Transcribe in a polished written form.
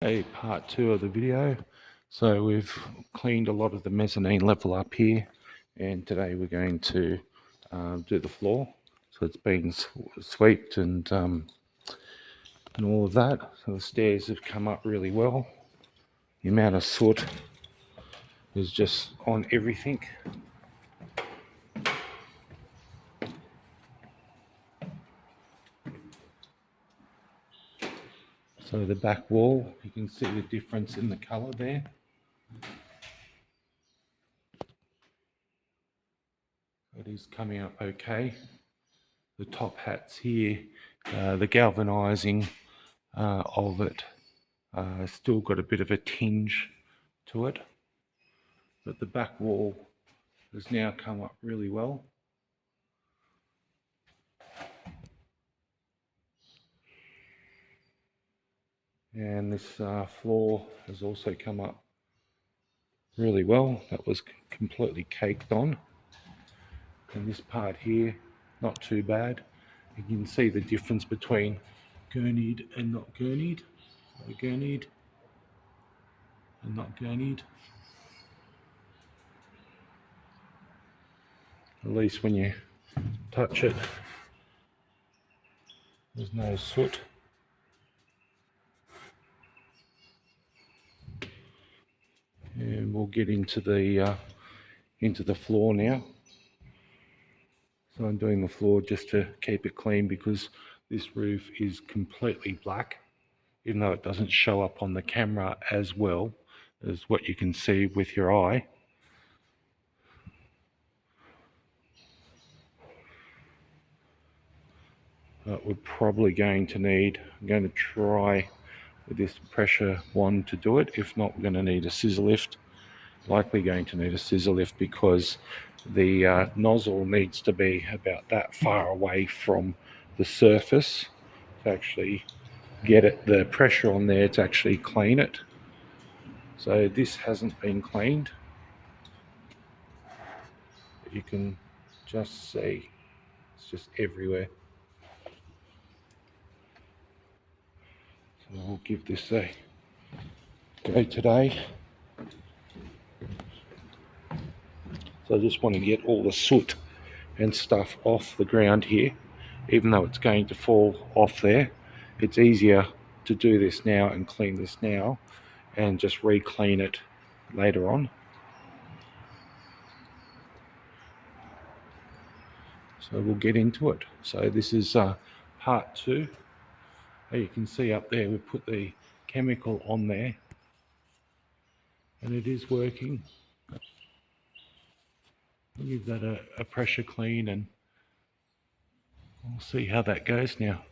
Part 2 of the video. So we've cleaned a lot of the mezzanine level up here, and today we're going to do the floor. So it's been swept and all of that. So the stairs have come up really well. The amount of soot is just on everything. So the back wall, you can see the difference in the colour there. It is coming up okay. The top hats here, the galvanizing of it still got a bit of a tinge to it, but the back wall has now come up really well. And this floor has also come up really well. That was completely caked on. And this part here, not too bad. You can see the difference between gurneyed and not gurneyed. Gurneyed and not gurneyed. At least when you touch it, there's no soot. And we'll get into the floor now. So I'm doing the floor just to keep it clean because this roof is completely black, even though it doesn't show up on the camera as well as what you can see with your eye. But we're probably going to need, I'm going to try with this pressure wand to do it. If not, we're going to need a scissor lift. Likely going to need a scissor lift because the nozzle needs to be about that far away from the surface to actually get the pressure on there to actually clean it. So this hasn't been cleaned. You can just see it's just everywhere. So we'll give this a go today. So I just want to get all the soot and stuff off the ground here, even though it's going to fall off there. It's easier to do this now and clean this now and just re-clean it later on. So we'll get into it. So this is part 2. You can see up there we put the chemical on there and it is working. We'll give that a pressure clean and we'll see how that goes now.